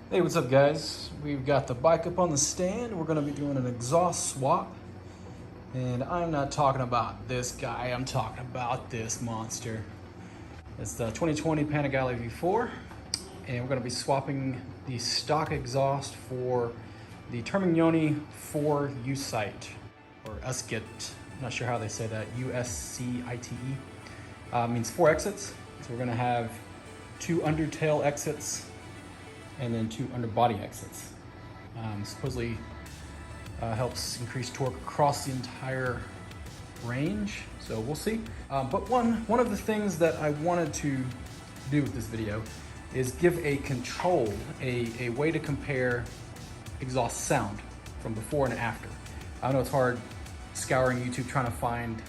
Hey, what's up guys? We've got the bike up on the stand. We're gonna be doing an exhaust swap. And I'm not talking about this guy, I'm talking about this monster. It's the 2020 Panigale V4. And we're gonna be swapping the stock exhaust for the Termignoni 4 Uscite, or Uscite. I'm not sure how they say that, USCITE. Means 4 exits. So we're gonna have 2 undertail exits and then 2 underbody exits. Supposedly helps increase torque across the entire range, so we'll see. But one of the things that I wanted to do with this video is give a control, a way to compare exhaust sound from before and after. I know it's hard scouring YouTube trying to find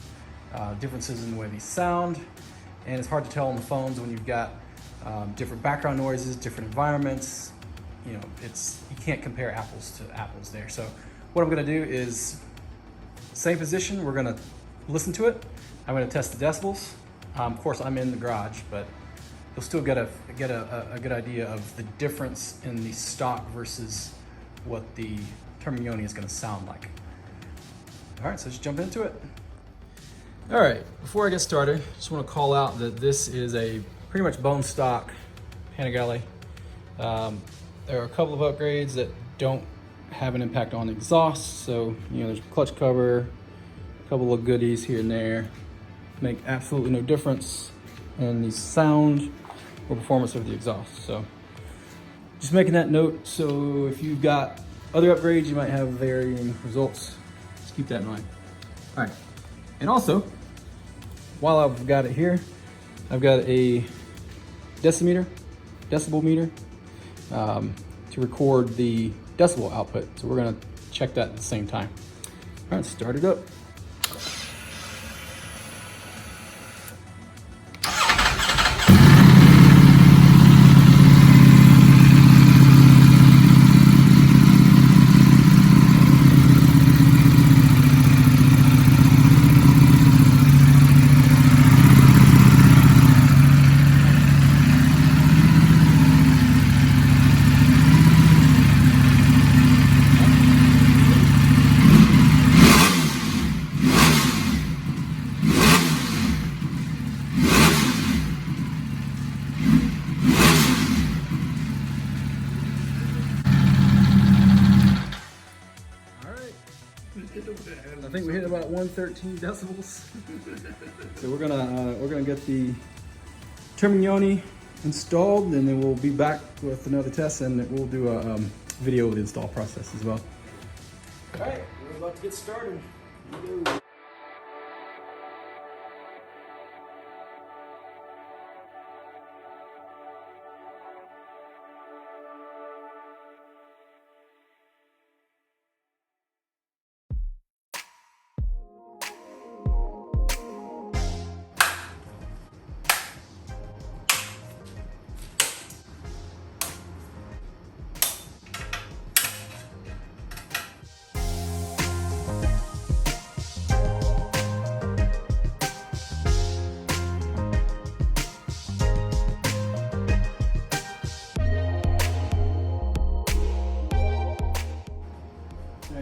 differences in the way these sound, and it's hard to tell on the phones when you've got different background noises, different environments. You know, you can't compare apples to apples there. So what I'm gonna do is, same position, we're gonna listen to it. I'm gonna test the decibels. Of course, I'm in the garage, but you'll still get a good idea of the difference in the stock versus what the Termignoni is gonna sound like. All right, so let's jump into it. All right, before I get started, just wanna call out that this is a pretty much bone stock Panigale. There are a couple of upgrades that don't have an impact on the exhaust. So, you know, there's a clutch cover, a couple of goodies here and there. Make absolutely no difference in the sound or performance of the exhaust. So just making that note. So if you've got other upgrades, you might have varying results. Just keep that in mind. All right. And also, while I've got it here, I've got a decibel meter to record the decibel output. So we're gonna check that at the same time. All right, start it up. I think we hit about 113 decibels. So we're gonna get the Termignoni installed, and then we'll be back with another test, and we'll do a video of the install process as well. All right, we're about to get started. Here we go.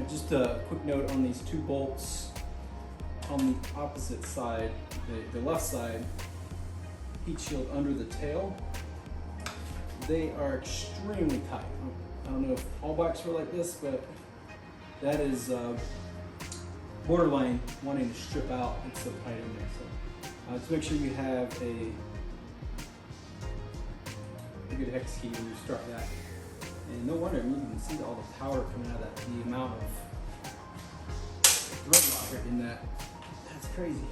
Just a quick note on these 2 bolts on the opposite side, the left side, heat shield under the tail. They are extremely tight. I don't know if all bikes were like this, but that is borderline wanting to strip out. It's so tight in there. So just make sure you have a good hex key when you start that. And no wonder, you can see all the power coming out of that, the amount of thread locker in that. That's crazy.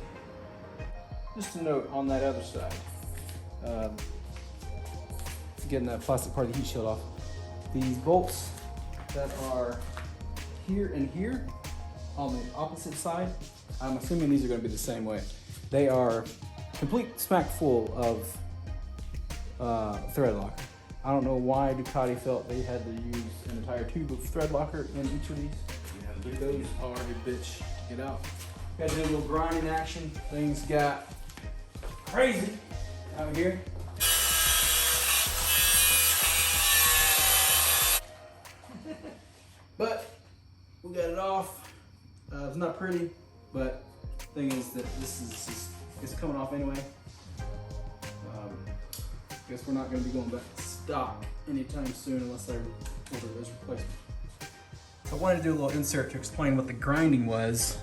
Just a note on that other side, getting that plastic part of the heat shield off. These bolts that are here and here on the opposite side, I'm assuming these are going to be the same way. They are complete smack full of thread locker. I don't know why Ducati felt they had to use an entire tube of thread locker in each of these. Yeah, those are a bitch to get out. Got to do a little grinding action. Things got crazy out here. got it off. It's not pretty, but the thing is that this is it's coming off anyway. Guess we're not going to be going back to stock anytime soon unless I order those replacements. So I wanted to do a little insert to explain what the grinding was.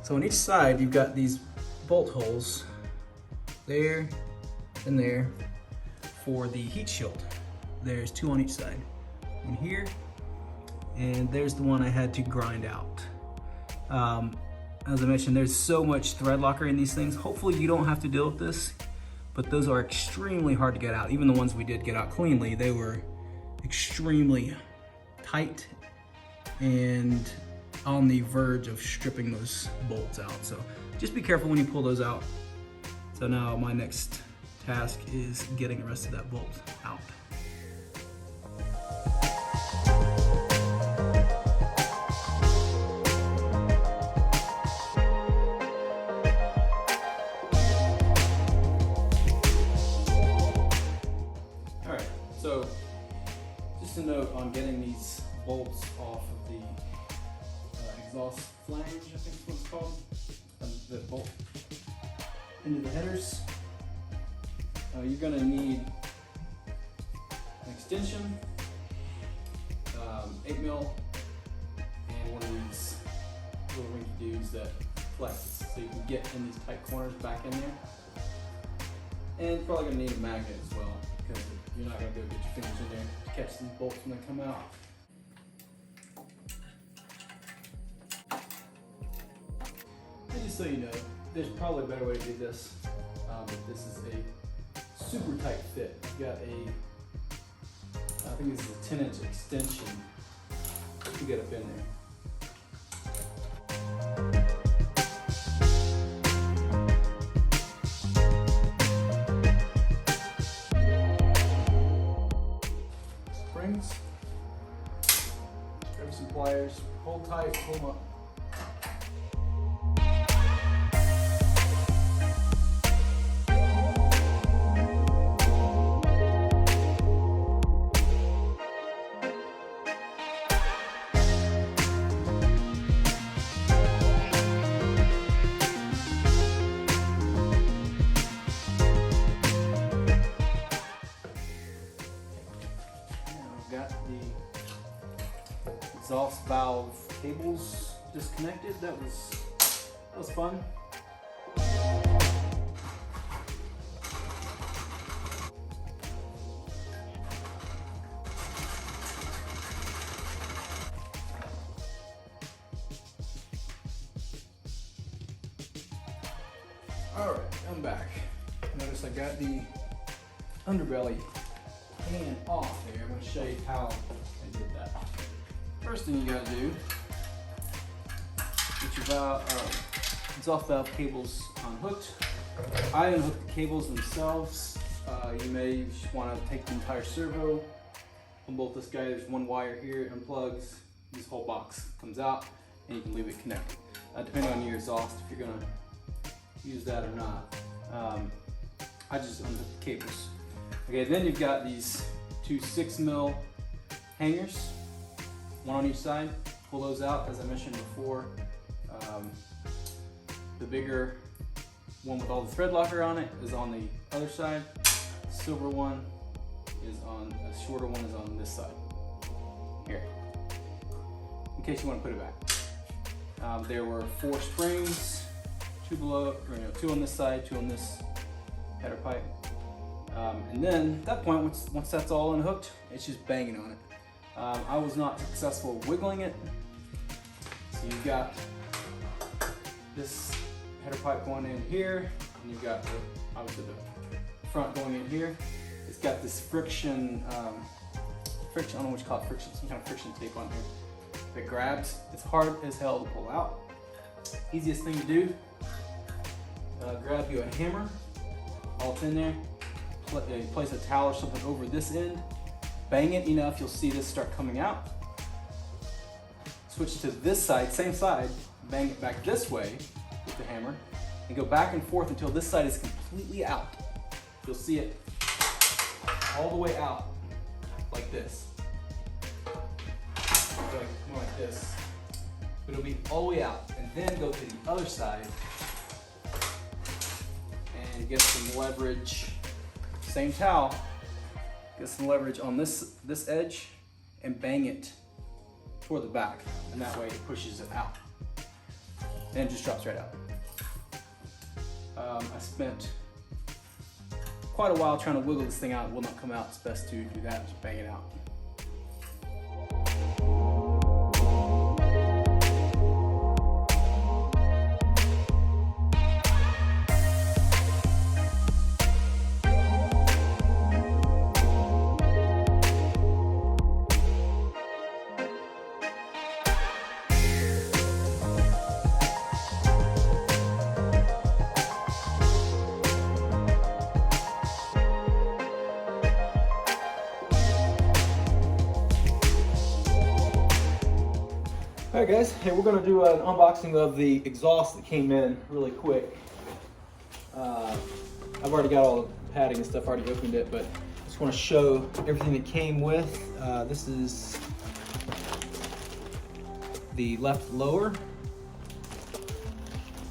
So on each side you've got these bolt holes there and there for the heat shield. There's 2 on each side. One here, and there's the one I had to grind out. As I mentioned, there's so much thread locker in these things. Hopefully you don't have to deal with this, but those are extremely hard to get out. Even the ones we did get out cleanly, they were extremely tight and on the verge of stripping those bolts out. So just be careful when you pull those out. So now my next task is getting the rest of that bolt out. So, just a note on getting these bolts off of the exhaust flange, I think is what it's called, the bolt into the headers. You're going to need an extension, 8mm, and one of these little rinky doos that flexes so you can get in these tight corners back in there. And you're probably going to need a magnet as well, because you're not going to be able to get your fingers in there to catch these bolts when they come out. And just so you know, there's probably a better way to do this, but this is a super tight fit. You've got I think this is a 10-inch extension to get up in there. Grab some pliers, hold tight, pull them up. Got the exhaust valve cables disconnected. That was fun. All right, I'm back. Notice I got the underbelly hand off there. I'm going to show you how I did that. First thing you got to do, get your exhaust valve cables unhooked. I unhooked the cables themselves. You may want to take the entire servo, unbolt this guy. There's one wire here, it unplugs. This whole box comes out, and you can leave it connected. Depending on your exhaust, if you're going to use that or not. I just unhooked the cables. Okay, then you've got these 2 6mm hangers, one on each side. Pull those out, as I mentioned before. The bigger one with all the thread locker on it is on the other side. The silver one is on, the shorter one is on this side. Here, in case you want to put it back. There were 4 springs, 2 below, or 2 on this side, 2 on this header pipe. And then at that point, once that's all unhooked, it's just banging on it. I was not successful wiggling it. So you've got this header pipe going in here, and you've got obviously the front going in here. It's got this friction, I don't know what you call it, friction, some kind of friction tape on here that grabs. It's hard as hell to pull out. Easiest thing to do, grab you a hammer, all it's in there. Place a towel or something over this end, bang it enough, you'll see this start coming out. Switch to this side, same side, bang it back this way with the hammer, and go back and forth until this side is completely out. You'll see it all the way out, like this. More like this. It'll be all the way out, and then go to the other side and get some leverage. Same towel, get some leverage on this edge and bang it toward the back, and that way it pushes it out. And it just drops right out. I spent quite a while trying to wiggle this thing out. It will not come out. It's best to do that, just bang it out. All right guys, hey, we're gonna do an unboxing of the exhaust that came in really quick. I've already got all the padding and stuff, already opened it, but I just wanna show everything that came with. This is the left lower.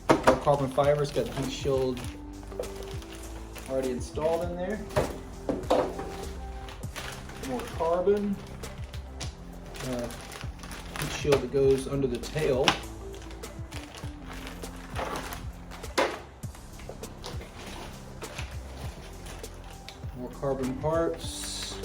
More carbon fiber, it's got the heat shield already installed in there. More carbon. Heat shield that goes under the tail. More carbon parts.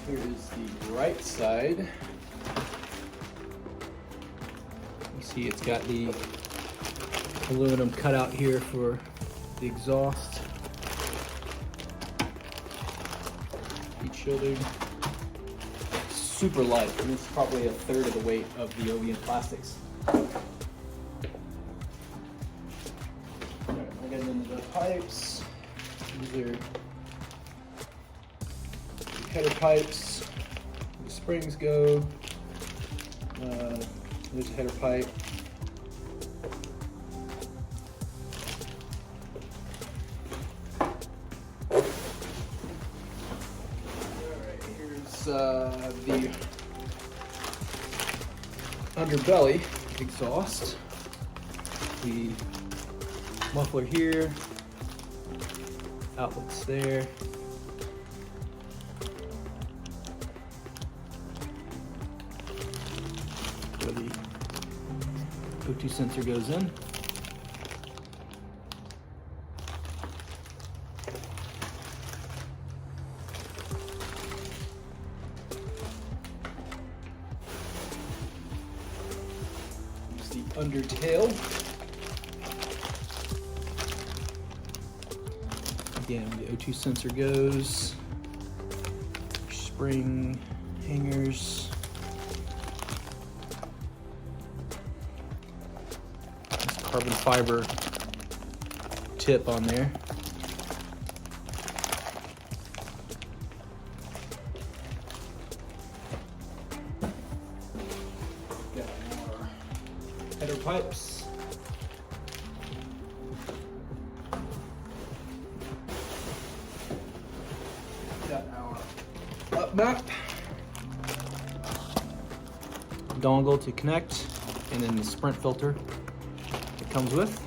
Here is the right side. See, it's got the aluminum cutout here for the exhaust. Heat shielding. Super light. I mean, it's probably a third of the weight of the OEM plastics. Alright, I'll get into the pipes. These are the header pipes. Where the springs go. There's a header pipe. Alright, here's the underbelly exhaust. The muffler here, outlets there. Where the O2 sensor goes in. Here's the undertail. Again, the O2 sensor goes. Spring hangers. Carbon fiber tip on there. Got more header pipes. Got our up map. Dongle to connect, and then the sprint filter comes with.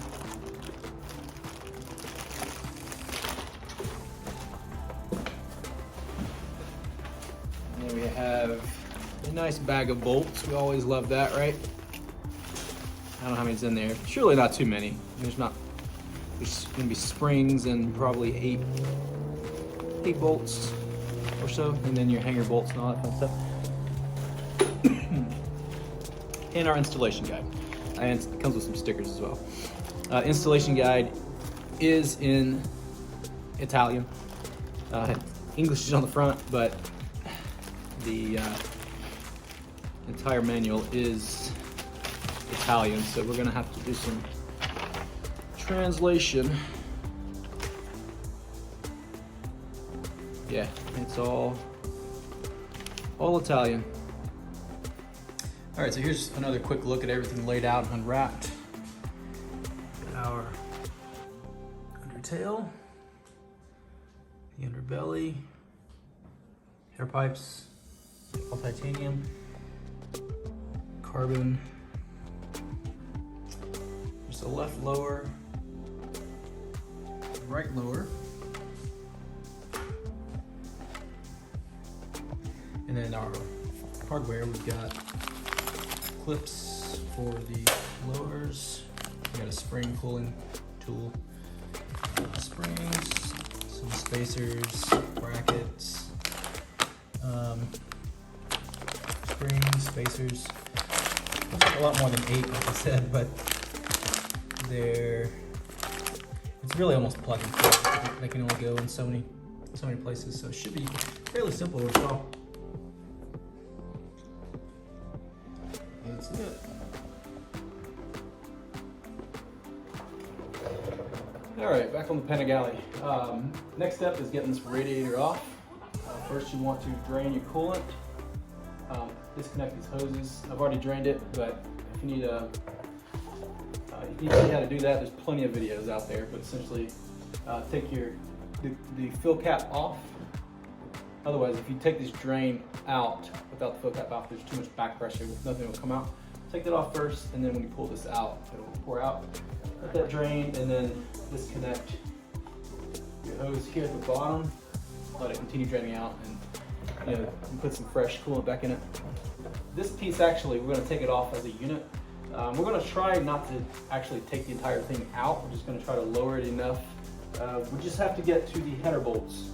And then we have a nice bag of bolts. We always love that, right? I don't know how many's in there. Surely not too many. There's gonna be springs and probably eight bolts or so, and then your hanger bolts and all that fun stuff. And our installation guide. And it comes with some stickers as well. Installation guide is in Italian. English is on the front, but the entire manual is Italian, so we're gonna have to do some translation. Yeah, it's all Italian. All right, so here's another quick look at everything laid out and unwrapped. tail, the underbelly, hair pipes, all titanium, carbon. There's a left lower, right lower, and then our hardware, we've got clips for the lowers. We got a spring pulling tool, springs, some spacers, brackets, springs, spacers. Looks like a lot more than 8, like I said, but it's really almost plug and play. They can only go in so many places, so it should be fairly simple to install. That's it. All right, back on the Panigale. Next step is getting this radiator off. First, you want to drain your coolant. Disconnect these hoses. I've already drained it, but if you need to see how to do that, there's plenty of videos out there. But essentially, take the fill cap off. Otherwise, if you take this drain out without the fill cap off, there's too much back pressure. Nothing will come out. Take that off first, and then when you pull this out, it'll pour out. Let that drain, and then disconnect your hose here at the bottom. Let it continue draining out, and you put some fresh coolant back in it. This piece, actually, we're going to take it off as a unit. We're going to try not to actually take the entire thing out. We're just going to try to lower it enough. We just have to get to the header bolts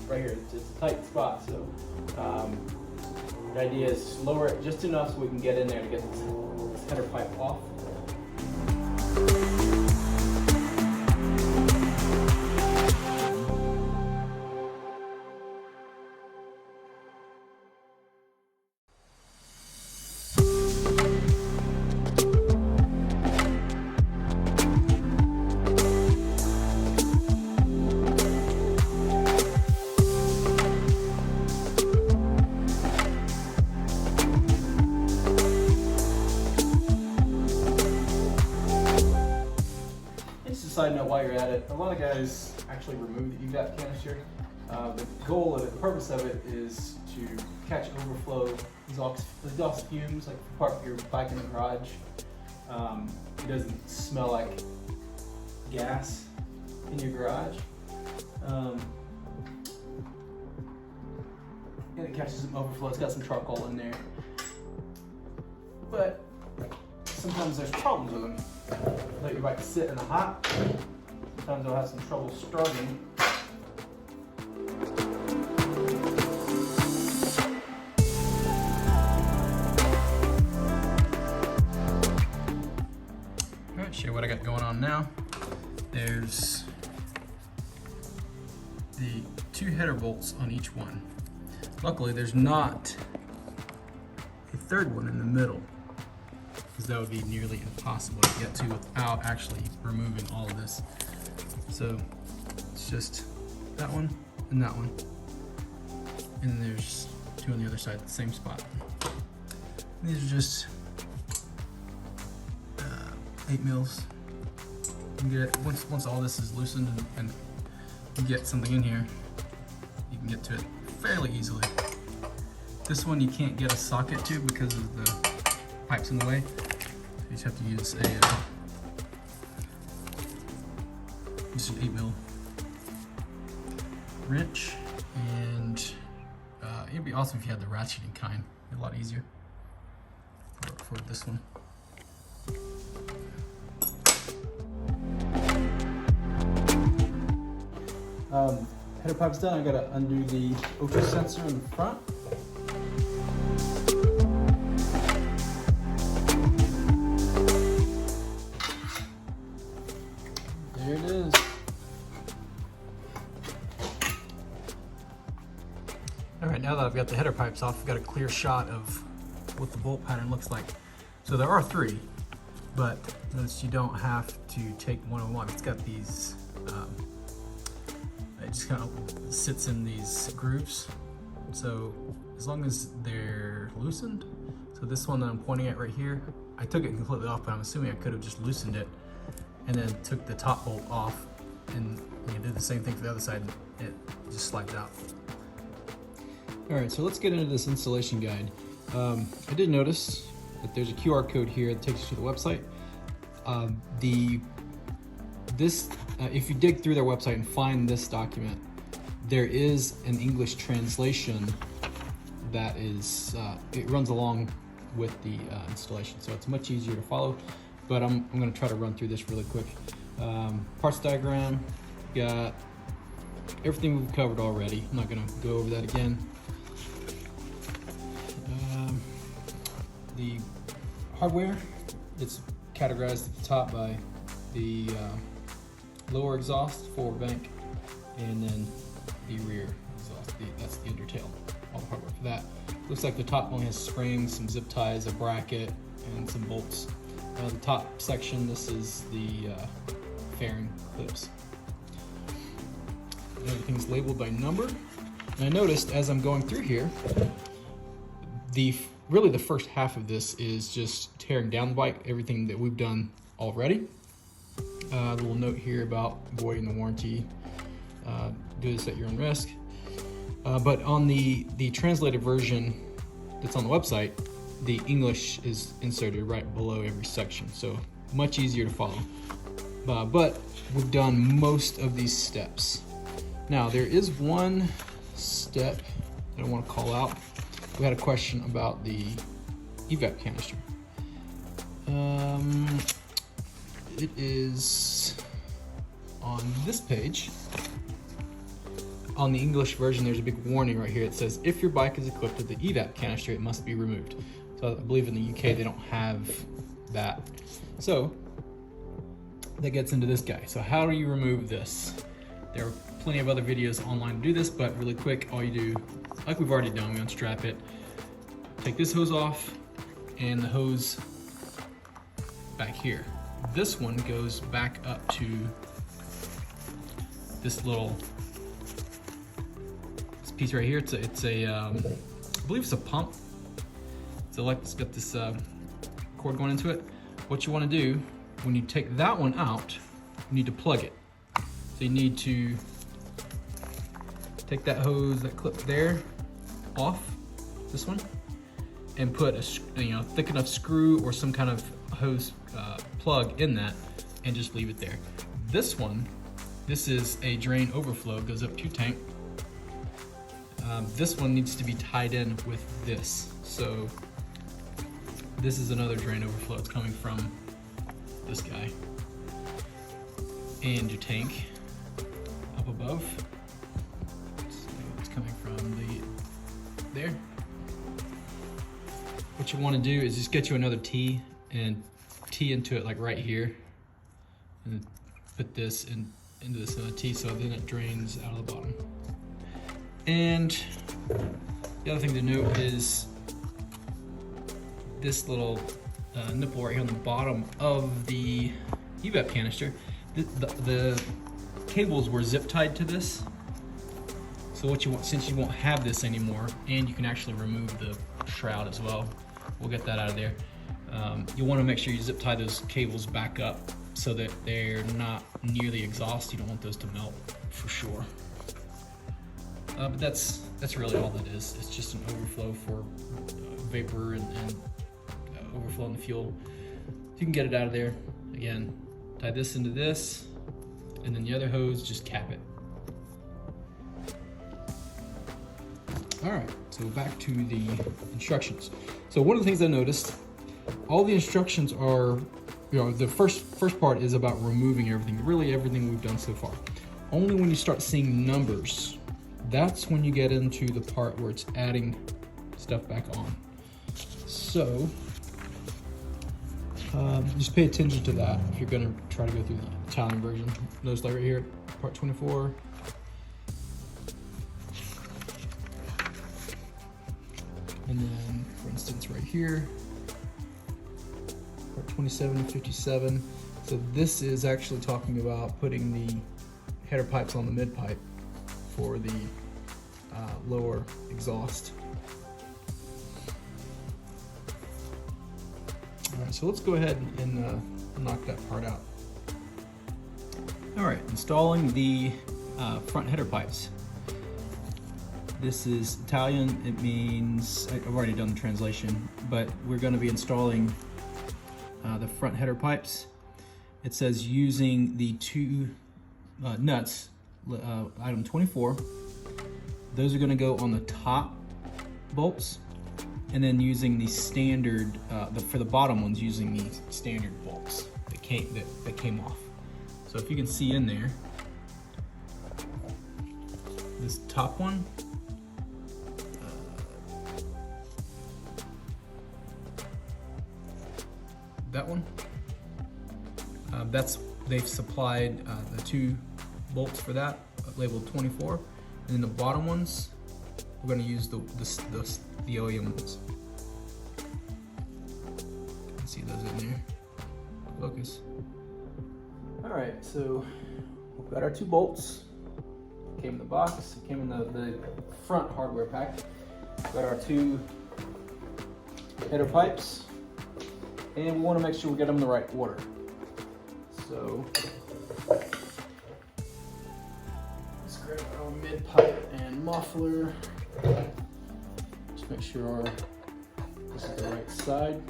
right here. It's a tight spot, so the idea is lower it just enough so we can get in there to get this header pipe off. Side note while you're at it, a lot of guys actually remove the UVAP canister. The goal of it, the purpose of it is to catch overflow exhaust fumes, like if you park your bike in the garage. It doesn't smell like gas in your garage. And it catches some overflow. It's got some charcoal in there. But sometimes there's problems with them. Let your bike sit in the hot. Sometimes they'll have some trouble starting. Alright, show you what I got going on now. There's the 2 header bolts on each one. Luckily, there's not a third one in the middle, because that would be nearly impossible to get to without actually removing all of this. So it's just that one and that one. And then there's 2 on the other side, the same spot. And these are just 8 mils. You can get it, once all this is loosened and you get something in here, you can get to it fairly easily. This one you can't get a socket to because of the pipes in the way. You just have to use just an 8 mil wrench, and it'd be awesome if you had the ratcheting kind. It'd be a lot easier for this one. Header pipe's done. I gotta undo the O2 sensor in the front. There it is. All right, now that I've got the header pipes off, I've got a clear shot of what the bolt pattern looks like. So there are 3, but notice you don't have to take one on one. It's got these, it just kind of sits in these grooves. So as long as they're loosened, so this one that I'm pointing at right here, I took it completely off, but I'm assuming I could have just loosened it and then took the top bolt off and you can do the same thing for the other side, it just slides out. All right, so let's get into this installation guide. I did notice that there's a QR code here that takes you to the website. If you dig through their website and find this document, there is an English translation that is, it runs along with the installation, so it's much easier to follow, but I'm gonna try to run through this really quick. Parts diagram, got everything we've covered already. I'm not gonna go over that again. The hardware, it's categorized at the top by the lower exhaust, forward bank, and then the rear exhaust. That's the undertail, all the hardware for that. Looks like the top only has springs, some zip ties, a bracket, and some bolts. The top section, this is the fairing clips. Everything's labeled by number. And I noticed as I'm going through here, really the first half of this is just tearing down the bike, everything that we've done already. A little note here about voiding the warranty. Do this at your own risk. But on the translated version that's on the website, the English is inserted right below every section, so much easier to follow. But we've done most of these steps. Now there is one step that I want to call out. We had a question about the evap canister. It is on this page. On the English version, there's a big warning right here. It says, if your bike is equipped with the evap canister, it must be removed. So I believe in the UK, they don't have that. So that gets into this guy. So how do you remove this? There are plenty of other videos online to do this, but really quick, all you do, like we've already done, we unstrap it, take this hose off, and the hose back here. This one goes back up to this little piece right here. It's a I believe it's a pump. It's got this cord going into it. What you want to do when you take that one out, you need to plug it. So you need to take that hose, that clip there, off this one, and put a thick enough screw or some kind of hose plug in that, and just leave it there. This one, this is a drain overflow, goes up to tank. This one needs to be tied in with this. So this is another drain overflow. It's coming from this guy. And your tank up above. So it's coming from there. What you want to do is just get you another T and T into it, like right here, and put this into this T, so then it drains out of the bottom. And the other thing to note is this little nipple right here on the bottom of the evap canister. The cables were zip tied to this. So what you want, since you won't have this anymore, and you can actually remove the shroud as well, we'll get that out of there. You want to make sure you zip tie those cables back up so that they're not near the exhaust. You don't want those to melt for sure. But that's really all that is. It's just an overflow for vapor and overflow in the fuel. You can get it out of there. Again, tie this into this, and then the other hose, just cap it. All right, so back to the instructions. So one of the things I noticed, all the instructions are, the first part is about removing everything, really everything we've done so far. Only when you start seeing numbers, that's when you get into the part where it's adding stuff back on. So just pay attention to that if you're gonna try to go through the Italian version. Notice like right here, part 24. And then, for instance, right here, part 27 and 57. So this is actually talking about putting the header pipes on the mid pipe for the lower exhaust. All right, so let's go ahead and knock that part out. All right, installing the front header pipes. This is Italian. It means, I've already done the translation, but we're going to be installing the front header pipes. It says using the two nuts, item 24. Those are going to go on the top bolts, and then using the standard, for the bottom ones, using the standard bolts that came off. So if you can see in there, this top one, that one, they've supplied the two bolts for that, labeled 24, and then the bottom ones, we're going to use the OEM ones. You can see those in there. Focus. All right, so we've got our two bolts. Came in the box. It came in the front hardware pack. We've got our two header pipes, and we want to make sure we get them in the right order. So let's grab our mid pipe and muffler. Just make sure this is the right side.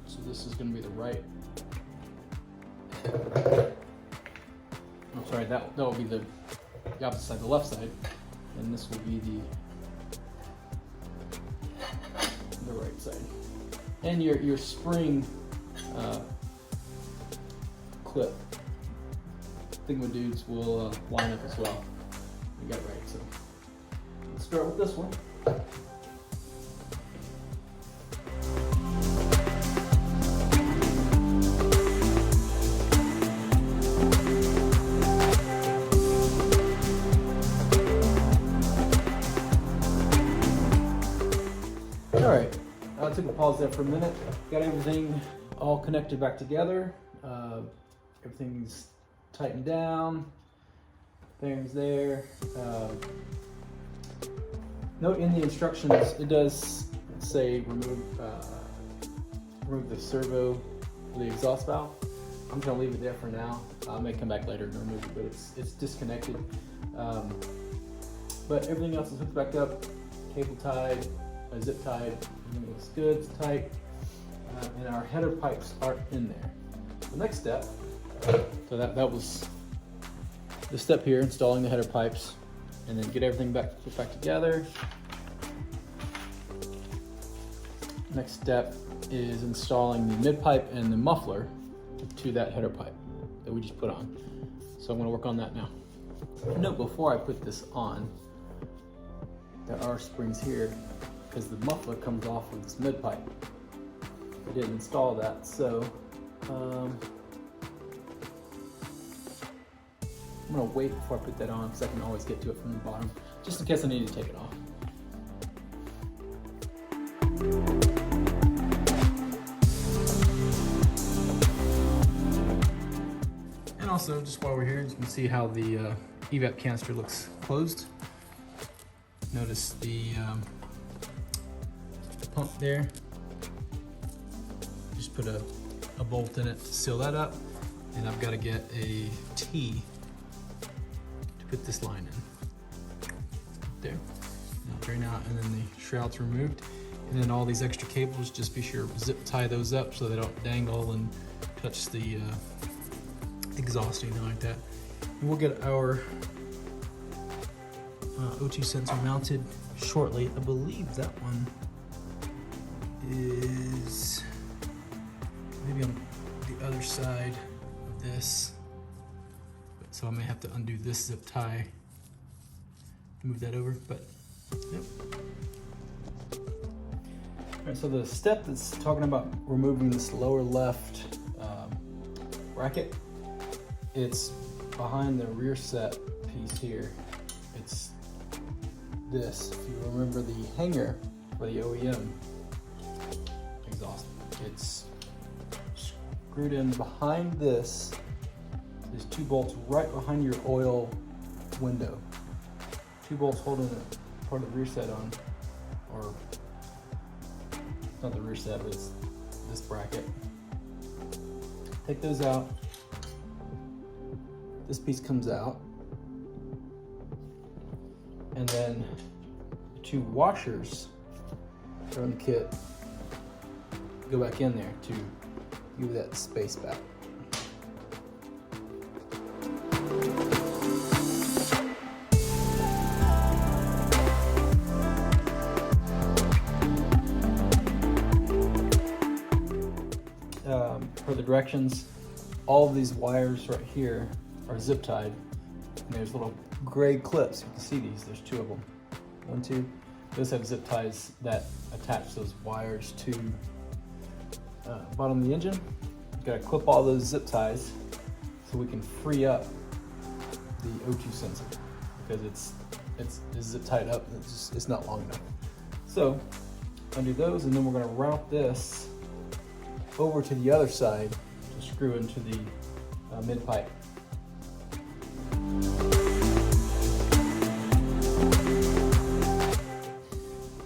So this is going to be the right. I'm sorry, that will be the opposite side, the left side, and this will be the right side. And your spring clip thingamadudes will line up as well. You got it right. So let's start with this one. All right, I took a pause there for a minute. Got everything all connected back together. Everything's tightened down. Bearings there. Note in the instructions, it does say remove the servo for the exhaust valve. I'm gonna leave it there for now. I may come back later and remove it, but it's disconnected. But everything else is hooked back up, cable tied, zip tied. Everything looks good, it's tight, and our header pipes are in there. The next step, so that was the step here, installing the header pipes, and then get everything put back together. Next step is installing the mid pipe and the muffler to that header pipe that we just put on. So I'm going to work on that now. Note before I put this on, there are springs here because the muffler comes off of this mid pipe. I didn't install that, so I'm gonna wait before I put that on because I can always get to it from the bottom, just in case I need to take it off. And also, just while we're here, you can see how the evap canister looks closed. Notice the pump there. Just put a bolt in it to seal that up, and I've got to get a T to put this line in. There. Now drain out, and then the shroud's removed. And then all these extra cables, just be sure to zip tie those up so they don't dangle and touch the exhaust or anything like that. And we'll get our O2 sensor mounted shortly. I believe that one is maybe on the other side of this. So I may have to undo this zip tie to move that over, but yep. All right, so the step that's talking about removing this lower left bracket, it's behind the rear set piece here. It's this, if you remember the hanger for the OEM exhaust, it's screwed in behind this. There's two bolts right behind your oil window. Two bolts holding the part of the rear set on, or not the rear set, but it's this bracket. take those out. This piece comes out. And then the two washers that are in the kit go back in there to give that space back. For the directions, all of these wires right here are zip tied, and there's little gray clips. You can see these. There's two of them. 1, 2. Those have zip ties that attach those wires to the bottom of the engine. You've got to clip all those zip ties so we can free up the O2 sensor, because it's zip tied up and it's not long enough. So undo those, and then we're going to route this over to the other side to screw into the mid pipe.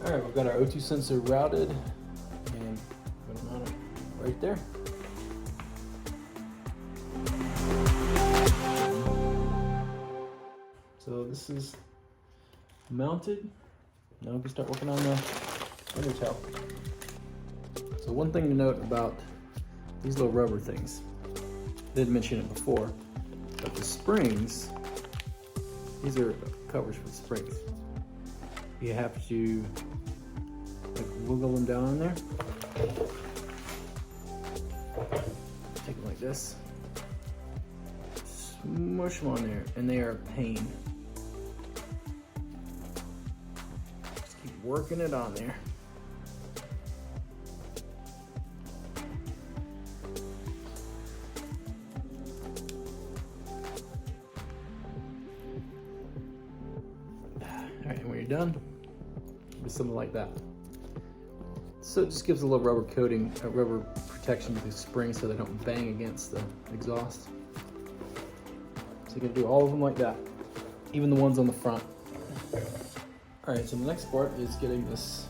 All right, we've got our O2 sensor routed, and I'm going to mount it right there. So this is mounted. Now we can start working on the undertail. So one thing to note about these little rubber things, I did mention it before, but the springs, these are covers for the springs. You have to like wiggle them down in there. Take them like this, smush them on there, and they are a pain. Just keep working it on there. Alright, and when you're done, do something like that. So it just gives a little rubber coating, a rubber protection to the springs so they don't bang against the exhaust. So you're going to do all of them like that, even the ones on the front. Alright, so the next part is getting this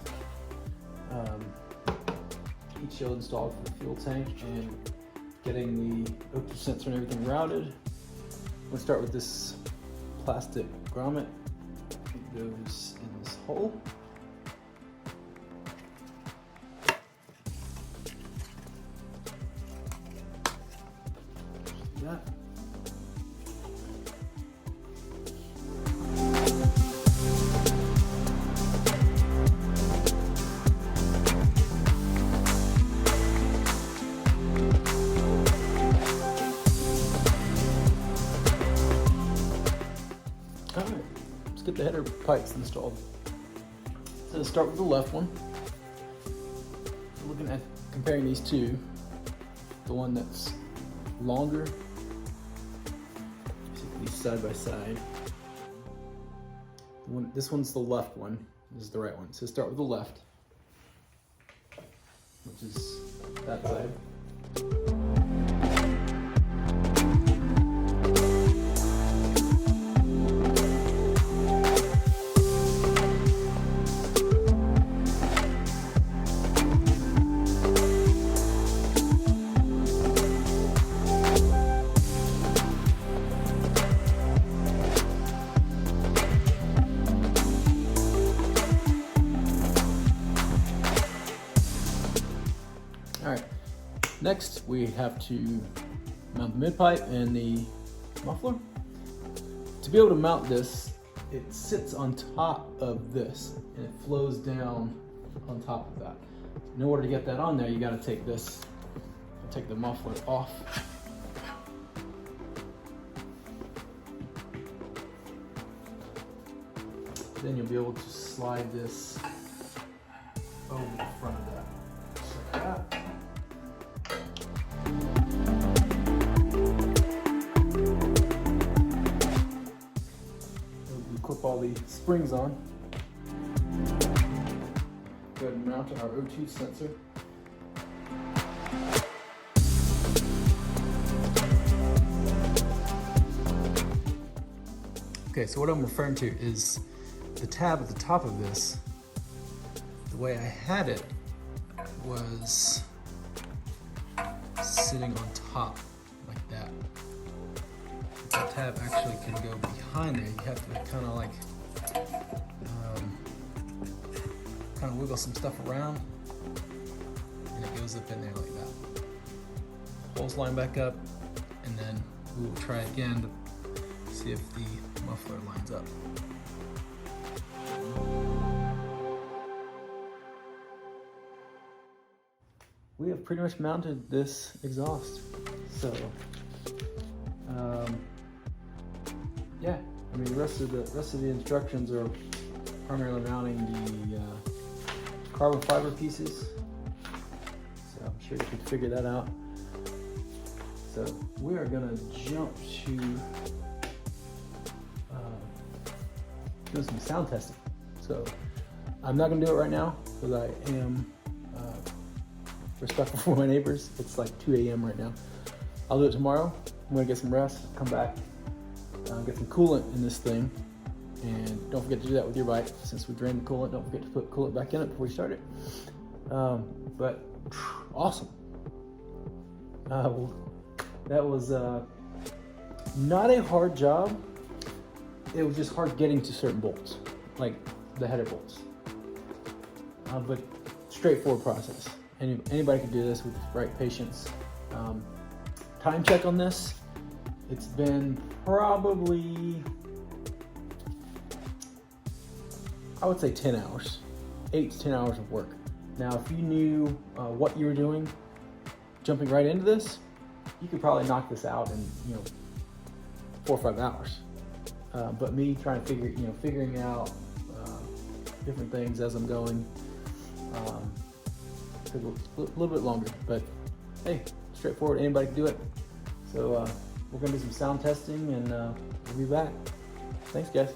heat shield installed for the fuel tank and getting the O2 sensor and everything routed. We'll start with this plastic grommet. It goes in this hole. That. Alright, let's get the header pipes installed. So let's start with the left one. Looking at comparing these two, the one that's longer, these side by side. This one's the left one, this is the right one. So start with the left, which is that side. Alright, next we have to mount the mid pipe and the muffler. To be able to mount this, it sits on top of this and it flows down on top of that. In order to get that on there, you got to take this, take the muffler off. Then you'll be able to slide this over the front of that. Just like that. We clip all the springs on. Go ahead and mount our O2 sensor. Okay, so what I'm referring to is the tab at the top of this. The way I had it was sitting on top like that. The tab actually can go behind there. You have to kind of like kind of wiggle some stuff around, and it goes up in there like that. Holes line back up, and then we will try again to see if the muffler lines up. We have pretty much mounted this exhaust, so yeah. I mean, the rest of the instructions are primarily mounting the carbon fiber pieces, so I'm sure you can figure that out. So we are gonna jump to do some sound testing. So I'm not gonna do it right now because I am respectful for my neighbors. It's like 2 a.m. right now. I'll do it tomorrow. I'm gonna get some rest, come back, get some coolant in this thing, and don't forget to do that with your bike. Since we drained the coolant, don't forget to put coolant back in it before you start it. But awesome. That was not a hard job. It was just hard getting to certain bolts, like the header bolts. But straightforward process. Anybody can do this with the right patience. Time check on this. It's been probably, I would say 10 hours, 8 to 10 hours of work. Now, if you knew what you were doing, jumping right into this, you could probably knock this out in 4 or 5 hours. But me trying to figuring out different things as I'm going, took a little bit longer. But hey, straightforward. Anybody can do it. So we're gonna do some sound testing, and we'll be back. Thanks, guys.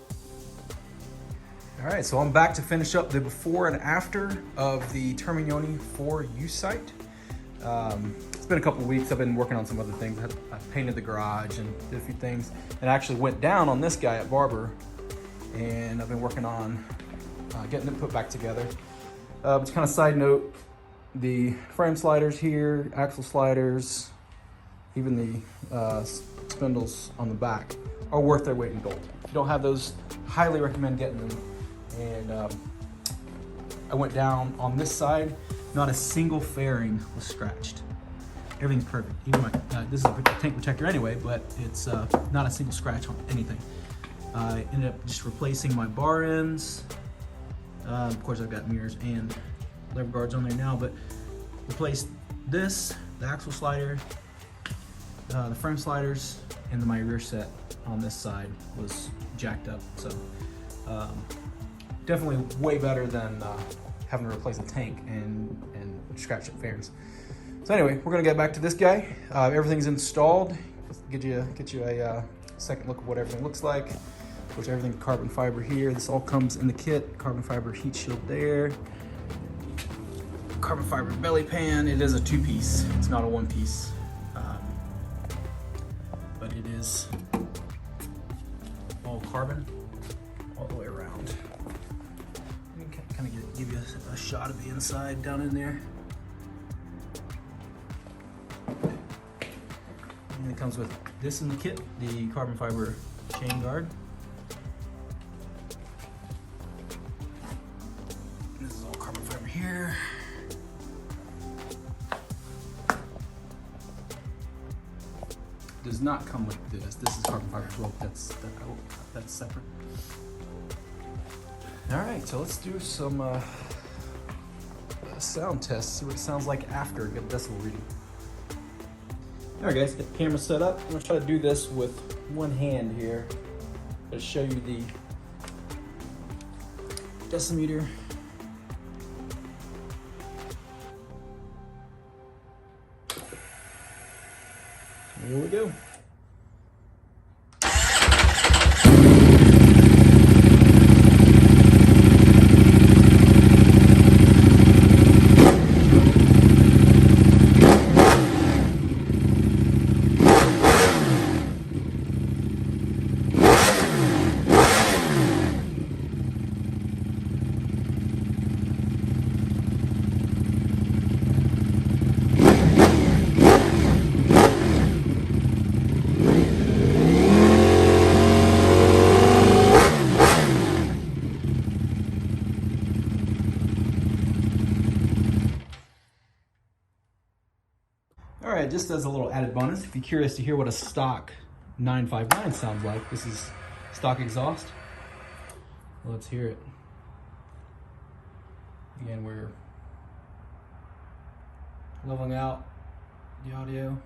All right, so I'm back to finish up the before and after of the Termignoni 4 Uscite. It's been a couple of weeks. I've been working on some other things. I painted the garage and did a few things, and I actually went down on this guy at Barber, and I've been working on getting it put back together. But kind of side note, the frame sliders here, axle sliders, even the spindles on the back are worth their weight in gold. If you don't have those, highly recommend getting them. And I went down on this side, not a single fairing was scratched. Everything's perfect. Even this is a tank protector anyway, but it's not a single scratch on anything. I ended up just replacing my bar ends. Of course, I've got mirrors and lever guards on there now, but replaced this, the axle slider, the frame sliders, and my rear set on this side was jacked up. So definitely way better than having to replace a tank and scratch up fairings. So anyway, we're gonna get back to this guy. Everything's installed. Get you a second look at what everything looks like. Of course, everything carbon fiber here. This all comes in the kit. Carbon fiber heat shield there. Carbon fiber belly pan. It is a 2-piece. It's not a 1-piece. But it is all carbon all the way around. Kind of give you a shot of the inside down in there. And it comes with this in the kit, the carbon fiber chain guard. This is all carbon fiber here. Does not come with this. This is carbon fiber float. That's separate. All right, so let's do some sound tests. See what it sounds like after. Get a decibel reading. All right, guys, get the camera set up. I'm gonna try to do this with one hand here. To show you the decimeter. Here we go. right, just as a little added bonus, if you're curious to hear what a stock 959 sounds like, this is stock exhaust. Let's hear it. Again, we're leveling out the audio.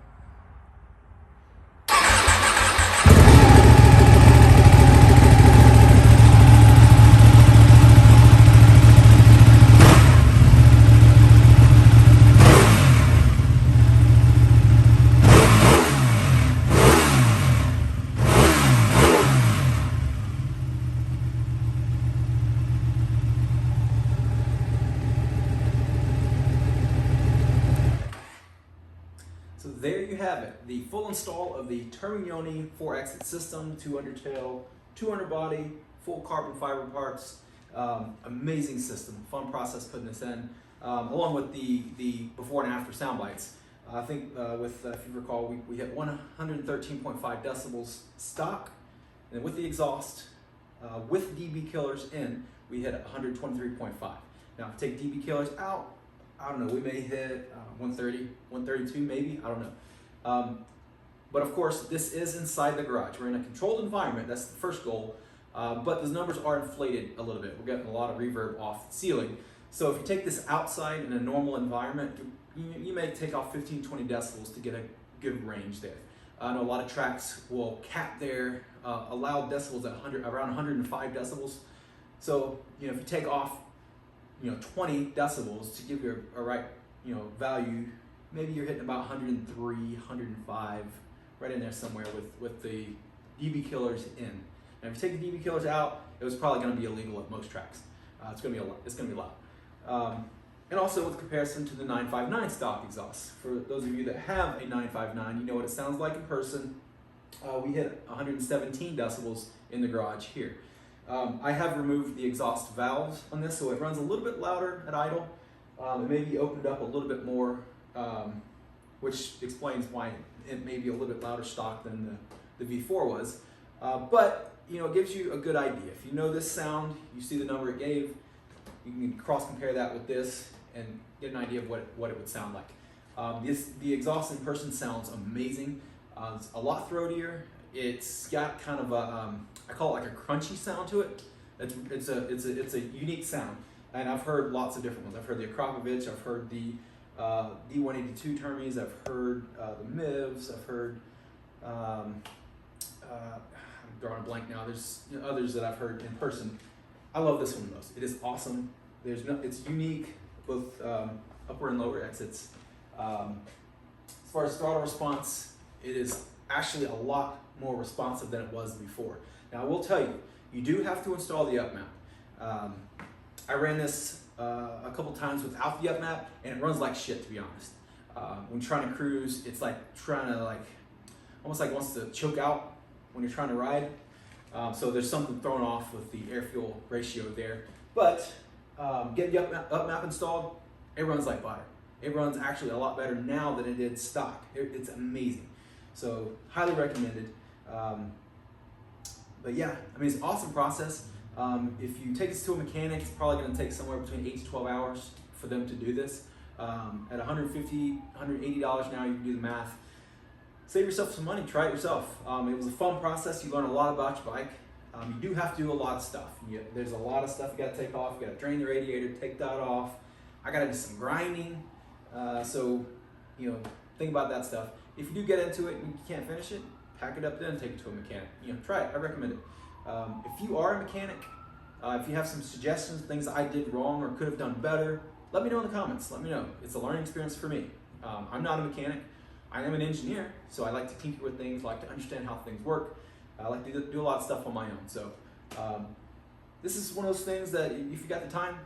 So there you have it, the full install of the Termignoni 4-exit system, 2 undertail, 2 underbody, full carbon fiber parts. Amazing system, fun process putting this in, along with the before and after sound bites. I think if you recall, we hit 113.5 decibels stock, and with the exhaust, with dB killers in, we hit 123.5. Now, if you take dB killers out, I don't know, we may hit 130, 132 maybe, I don't know. But of course, this is inside the garage. We're in a controlled environment, that's the first goal, but those numbers are inflated a little bit. We're getting a lot of reverb off the ceiling. So if you take this outside in a normal environment, you may take off 15, 20 decibels to get a good range there. I know a lot of tracks will cap their allowed decibels at around 105 decibels. So, if you take off 20 decibels to give you a right, value, maybe you're hitting about 103, 105, right in there somewhere with the dB killers in. And if you take the dB killers out, it was probably going to be illegal at most tracks. It's going to be loud. And also with comparison to the 959 stock exhaust. For those of you that have a 959, you know what it sounds like in person. We hit 117 decibels in the garage here. I have removed the exhaust valves on this, so it runs a little bit louder at idle. It may be opened up a little bit more, which explains why it may be a little bit louder stock than the V4 was. But it gives you a good idea. If you know this sound, you see the number it gave, you can cross compare that with this and get an idea of what it would sound like. The exhaust in person sounds amazing. It's a lot throatier. It's got kind of a, I call it like a crunchy sound to it. It's a unique sound. And I've heard lots of different ones. I've heard the Akrapovich, I've heard the D182 Termies, I've heard the Mivs, I've heard, I'm drawing a blank now, there's others that I've heard in person. I love this one the most. It is awesome. It's unique, both upper and lower exits. As far as throttle response, it is actually a lot more responsive than it was before. Now I will tell you, you do have to install the up map. I ran this a couple times without the up map, and it runs like shit, to be honest. When trying to cruise, it's like trying to almost like wants to choke out when you're trying to ride. So there's something thrown off with the air-fuel ratio there. But get the up map installed, it runs like butter. It runs actually a lot better now than it did stock. It's amazing. So highly recommended. But yeah, it's an awesome process. If you take this to a mechanic, it's probably going to take somewhere between 8 to 12 hours for them to do this. At $150, $180 now, you can do the math. Save yourself some money, try it yourself. It was a fun process. You learn a lot about your bike. You do have to do a lot of stuff. There's a lot of stuff you got to take off. You got to drain the radiator, take that off. I got to do some grinding. So think about that stuff. If you do get into it and you can't finish it, pack it up then, take it to a mechanic. Try it. I recommend it. If you are a mechanic, if you have some suggestions, things I did wrong or could have done better, let me know in the comments. Let me know. It's a learning experience for me. I'm not a mechanic. I am an engineer, so I like to tinker with things, like to understand how things work. I like to do a lot of stuff on my own. So this is one of those things that if you got the time,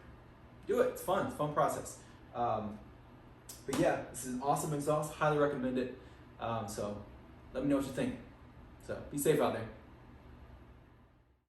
do it. It's fun. It's a fun process. But yeah, this is an awesome exhaust. Highly recommend it. So let me know what you think. So be safe out there.